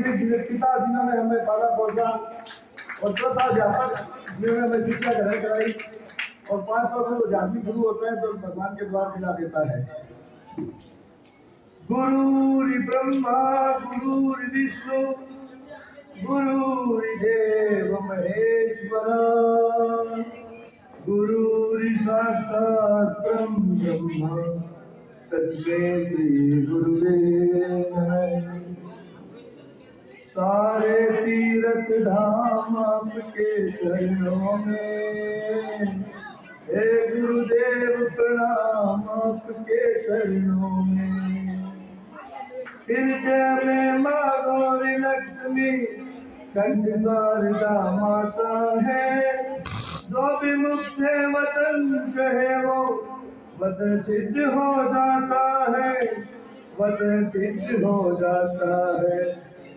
तीसरे पिता जिन्होंने हमें पाला पोसा, और चौथा अध्यापक जिन्होंने हमें शिक्षा ग्रहण कराई, और पांचवा गुरु आध्यात्मिक गुरु होता है तो भगवान के द्वार मिला देता है। गुरुर् ब्रह्मा गुरुर्विष्णु गुरुर्देव महेश्वरा गुरुर् साक्षात् ब्रह्म तस्मै श्री गुरुवे नमः। सारे तीर्थ धाम आपके चरणों में, हे गुरुदेव प्रणाम आपके चरणों में। हृदय में माँ गौरी लक्ष्मी कंठ शारदा माता है, जो भी मुख से वचन कहे वो वचन सिद्ध हो जाता है, वचन सिद्ध हो जाता है।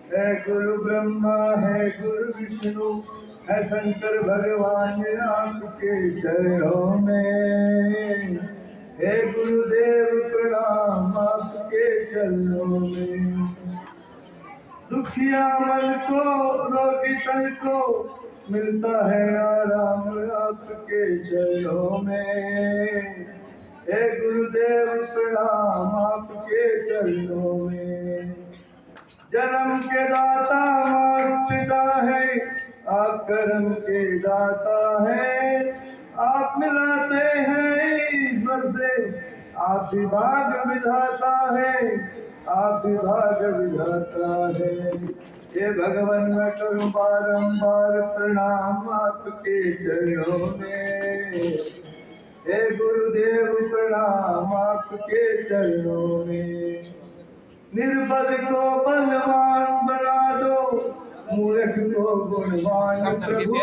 है गुरु ब्रह्मा है गुरु विष्णु है शंकर भगवान आपके चरणों में, हे गुरुदेव प्रणाम आपके चरणों में। दुखिया मन को रोगी तन को मिलता है आराम आपके चरणों में, हे गुरुदेव प्रणाम आपके चरणों में। जन्म के दाता माता पिता है, आप कर्म के दाता है, आप मिलाते हैं ईश्वर से, आप विभाग विधाता है, आप विभाग विधाता है। हे भगवान मैं करूं बारंबार प्रणाम आपके चरणों में, हे गुरुदेव प्रणाम आपके चरणों में। निर्बल को बलवान बना दो, मूर्ख को गुणवान प्रभु,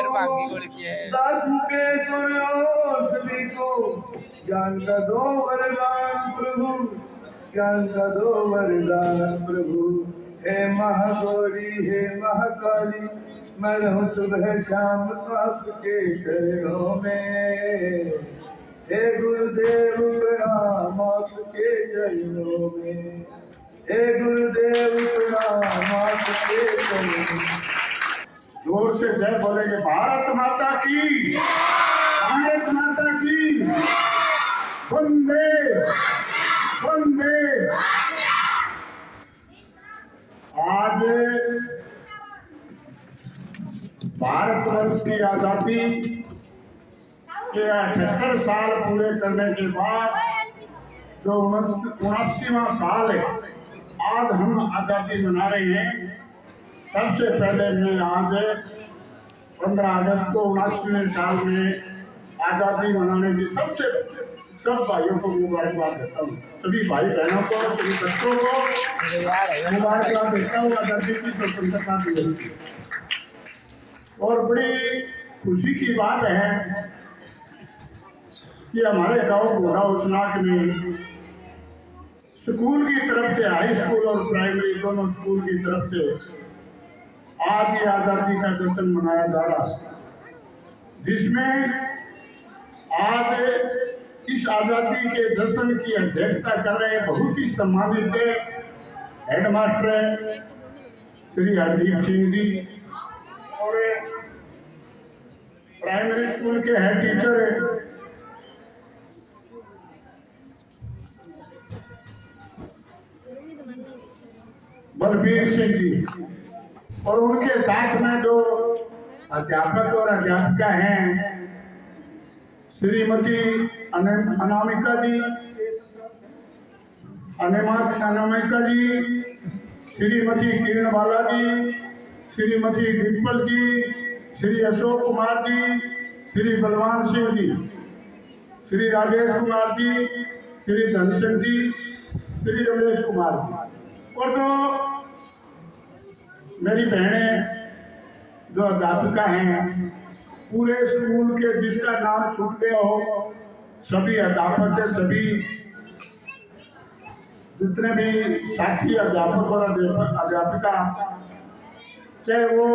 दास मुकेश्वर और सभी को ज्ञान का दो वरदान प्रभु, ज्ञान का दो वरदान प्रभु। हे महागौरी हे महाकाली मैं रहूं सुबह शाम आपके चरणों में, हे गुरुदेव प्रणाम आपके चरणों में, हे गुरुदेव प्रणाम आपके चरणों में। जोर से जय बोलेंगे। भारत माता की, भारत माता की, वंदे वंदे। आज भारतवर्ष की आजादी के 78 साल पूरे करने के बाद जो 79वां साल है, आज हम आजादी मना रहे हैं। सबसे पहले मैं आज 15 अगस्त को 79वें साल में आजादी मनाने की सब भाइयों को मुबारकबाद देता हूँ। सभी भाई बहनों को, सभी बच्चों को मुबारकबाद देता हूँ आजादी की स्वतंत्रता दिवस की। और बड़ी खुशी की बात है कि हमारे गांव घोड़ाउचनाक में स्कूल की तरफ से, हाई स्कूल और प्राइमरी दोनों स्कूल की तरफ से आज ये आजादी का जश्न मनाया जा रहा है, जिसमें आज इस आजादी के जश्न की अध्यक्षता कर रहे बहुत ही सम्मानित हेडमास्टर श्री हरदीप सिंह जी और प्राइमरी स्कूल के हेड टीचर बलबीर सिंह जी, और उनके साथ में जो अध्यापक और अध्यापिका हैं श्रीमती अनामिका जी, श्रीमती किरण बाला जी, श्रीमती डिम्पल जी, श्री अशोक कुमार जी, श्री बलवान सिंह जी, श्री राजेश कुमार जी, श्री धनसिंह जी, श्री रमेश कुमार जी, और जो मेरी बहनें जो अध्यापिका हैं, पूरे स्कूल के जिसका नाम छूट गया हो, सभी अध्यापक के सभी जितने भी साथी अध्यापक और अध्यापिका, चाहे वो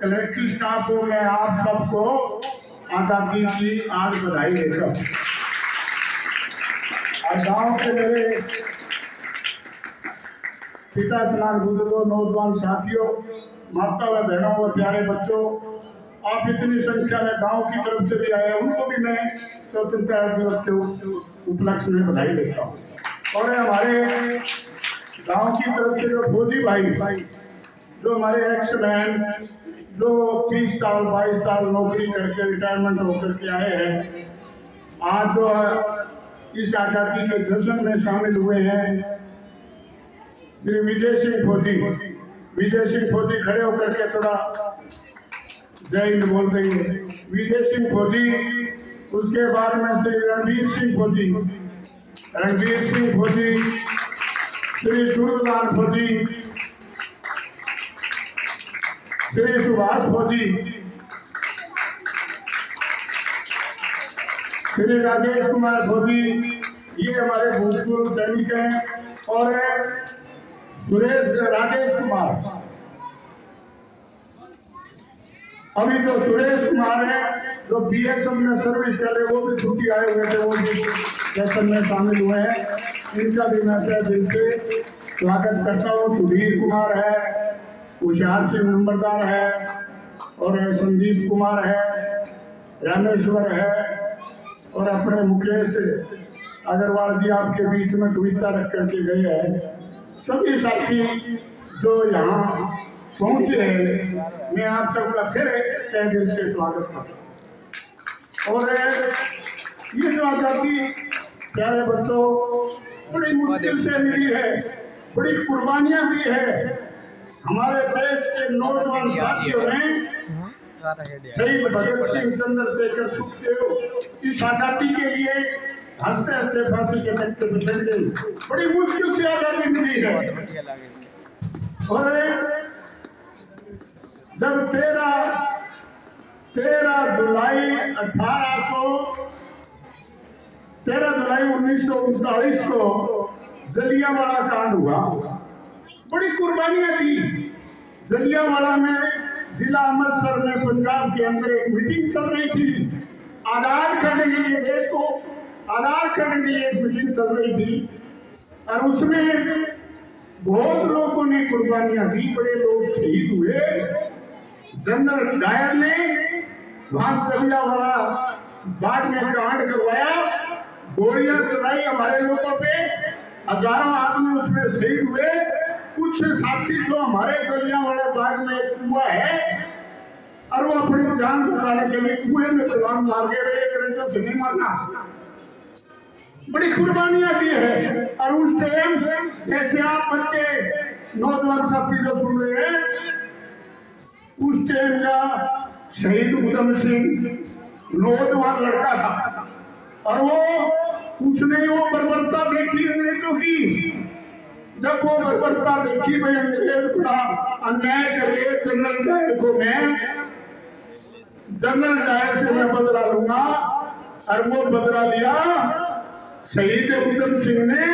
कलेक्ट्री स्टाफ हो, मैं आप सबको आजादी की आज बधाई देता हूँ। और गाँव के मेरे पिता स्नान बुजुर्गों, नौजवान साथियों, माता व बहनों व प्यारे बच्चों, आप इतनी संख्या में गांव की तरफ से भी आए, उनको भी मैं स्वतंत्रता दिवस के उपलक्ष्य में बधाई देता हूँ। और हमारे गांव की तरफ से जो फौजी भाई, जो हमारे एक्स मैन, जो 30 साल 22 साल नौकरी करके रिटायरमेंट होकर के आए हैं, आज जो इस आजादी के जश्न में शामिल हुए हैं, श्री विजय सिंह फौजी खड़े होकर के थोड़ा जय हिंद बोल देंगे। विजय सिंह फौजी, उसके बाद में श्री रणवीर सिंह फौजी, श्री सूर्यलाल फौजी, श्री सुभाष फौजी, श्री राजेश कुमार फौजी, ये हमारे भूतपूर्व सैनिक हैं। और राजेश कुमार, अभी जो सुरेश कुमार है, जो बीएसएफ में सर्विस कर रहे, वो भी छुट्टी आए हुए थे, वो भी सेशन में शामिल हुए हैं। इनका भी मैं दिल से स्वागत करता हूँ। सुधीर कुमार है, उषार सिंह नंबरदार है, और संदीप कुमार है, रामेश्वर है, और अपने मुकेश अग्रवाल जी आपके बीच में कविता रख करके गए हैं। सभी साथी जो यहाँ पहुंचे हैं, मैं आप सबका फिर तहे दिल से स्वागत करता हूँ। और ये जो आजादी प्यारे बच्चों बड़ी मुश्किल से मिली है, बड़ी कुर्बानियां दी है। हमारे देश के नौजवान साथियों ने शहीद भगत सिंह, चंद्रशेखर, सुखदेव इस आजादी के लिए हंसते हंसते फांसी के तख्ते पर चढ़ गए। बड़ी मुश्किल से आजादी मिली है। और जब 13 जुलाई 1939 को जलियांवाला कांड हुआ, बड़ी कुर्बानियां दी। जलियांवाला में जिला अमृतसर में पंजाब के अंदर एक मीटिंग चल रही थी, आजाद करने के लिए, देश को आजाद करने के लिए एक मीटिंग चल रही थी। और उसमें बहुत लोगों ने कुर्बानियां दी, बड़े लोग शहीद हुए। जनरल डायर ने वहां जलियांवाला बाग में कांड करवाया, गोलियां चलाई हमारे लोगों पे, हजारों आदमी उसमें शहीद हुए। कुछ साथी जो हमारे जलियांवाला बाग में हुआ है, और वो अपनी जान बचाने के लिए कुएं में छलांग मार के रहे, अंग्रेजों से नहीं मारना। बड़ी कुर्बानियां दी है। और उस टाइम जैसे आप बच्चे नौजवान साथी जो सुन रहे हैं, उस टाइम का शहीद उधम सिंह नौजवान लड़का था, और उसने वो बर्बरता देखी अंग्रेजों की। जब वो बर्बरता देखी, भाई अंग्रेज बड़ा अन्याय करे, जनरल डायर को मैं जनरल डायर से मैं बदला लूंगा, और वो बदला लिया। शहीद उधम सिंह ने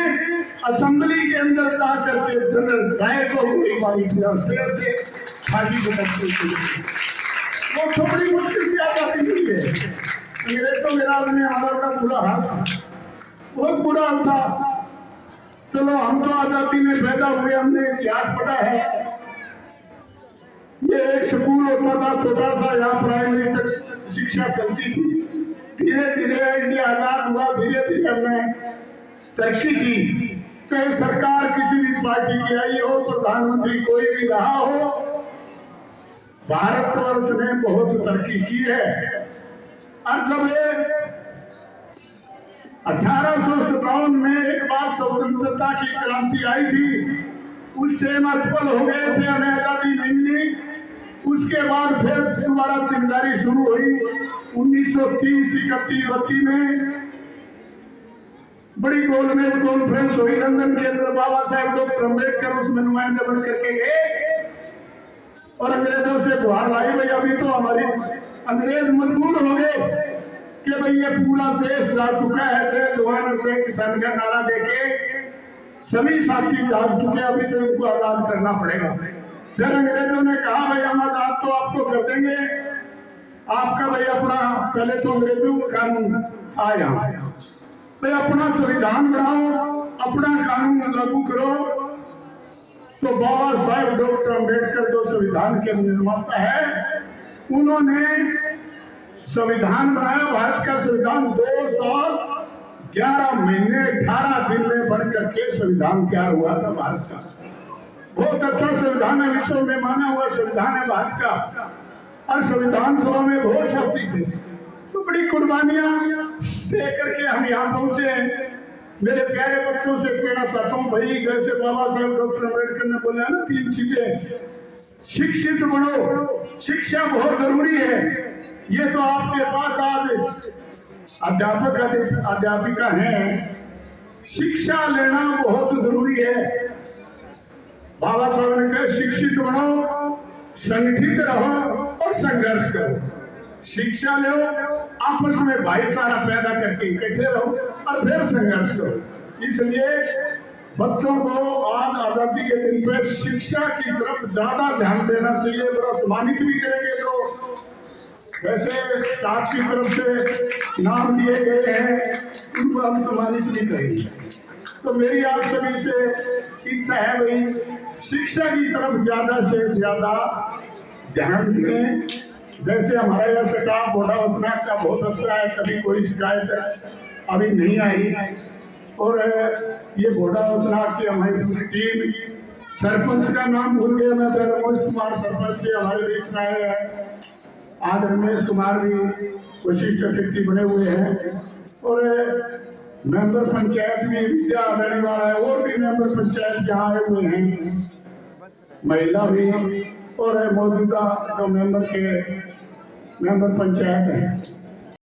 असेंबली के अंदर जा करके जनरल डायर को गोलीबारी किया, फांसी को वो थोड़ी मुश्किल से आजादी मिली है। अंग्रेजों के राज में हमारा बड़ा बुरा हाल था, बहुत बुरा हाल था। चलो हम तो आजादी में पैदा हुए, हमने इतिहास पढ़ा है। ये एक स्कूल होता था छोटा सा, यहाँ प्राइमरी तक शिक्षा चलती थी। धीरे धीरे इंडिया आजाद हुआ, धीरे धीरे हमने तरक्की की। चाहे सरकार किसी भी पार्टी की आई हो, प्रधानमंत्री कोई भी रहा हो, भारतवर्ष ने बहुत तरक्की की है। और जब 1857 में एक बार स्वतंत्रता की क्रांति आई थी, उस टाइम असफल हो गए थे, हमें आजादी नहीं मिली। उसके बाद फिर दोबारा चिंगारी शुरू हुई 1930, 31, 32 में। बड़ी गोलमेज कॉन्फ्रेंस हुई लंदन के अंदर, बाबा साहेब डॉक्टर अम्बेडकर उसमें नुमाइंदे बन करके गए, और अंग्रेजों से गुहार लाई, भाई अभी तो हमारी अंग्रेज मजबूर हो गए कि भाई ये पूरा देश जा चुका है, जय जवान जय किसान का नारा देके सभी साथी जाग चुके, अभी तो इनको आजाद करना पड़ेगा। फिर अंग्रेजों ने कहा भाई हम आजाद तो आपको कर देंगे, आपका भाई अपना, पहले तो अंग्रेजों का कानून आया, भाई अपना संविधान बनाओ, अपना कानून लागू करो। तो बाबा साहेब डॉक्टर अम्बेडकर जो संविधान के निर्माता है, उन्होंने संविधान बनाया। भारत का संविधान 2 साल 11 महीने 18 दिन में बनकर के संविधान तैयार हुआ था भारत का। बहुत अच्छा संविधान है, विश्व में माना हुआ संविधान है भारत का। और संविधान सभा में बहुत शक्ति थे, तो बड़ी कुर्बानियां दे करके हम यहाँ पहुंचे हैं। मेरे प्यारे बच्चों से कहना चाहता हूँ भाई, जैसे बाबा साहब डॉक्टर अम्बेडकर ने बोला ना 3 चीजें, शिक्षित बनो, शिक्षा बहुत जरूरी है। ये तो आपके पास आज अध्यापक अध्यापिका हैं, शिक्षा लेना बहुत जरूरी है। बाबा साहब ने कहा शिक्षित बनो, संगठित रहो और संघर्ष करो। शिक्षा लो, आपस में भाईचारा पैदा करके इकट्ठे रहो और फिर संघर्ष करो। इसलिए बच्चों को आज आजादी के दिन पे शिक्षा की तरफ ज्यादा ध्यान देना चाहिए। बड़ा सम्मानित भी करेंगे तो वैसे स्टाफ की तरफ से नाम दिए गए हैं, उनको हम सम्मानित भी करेंगे। तो मेरी आप सभी से इच्छा है भाई, शिक्षा की तरफ ज्यादा से ज्यादा ध्यान दें। जैसे हमारा यह स्टाफ बोर्डा स्नैक का बहुत अच्छा है, कभी कोई शिकायत अभी नहीं आई। और ये बोर्डा स्नैक की हमारी पूरी टीम, सरपंच का नाम भूल गया मैं, रमेश कुमार सरपंच के हमारे बीच में आए हैं। आज रमेश कुमार भी वशिष्ठ अतिथि बने हुए हैं। और मेंबर पंचायत भी विद्या आने वाला है, और भी मेंबर पंचायत यहाँ आए हुए हैं, महिला भी, और मौजूदा जो मेंबर पंचायत है।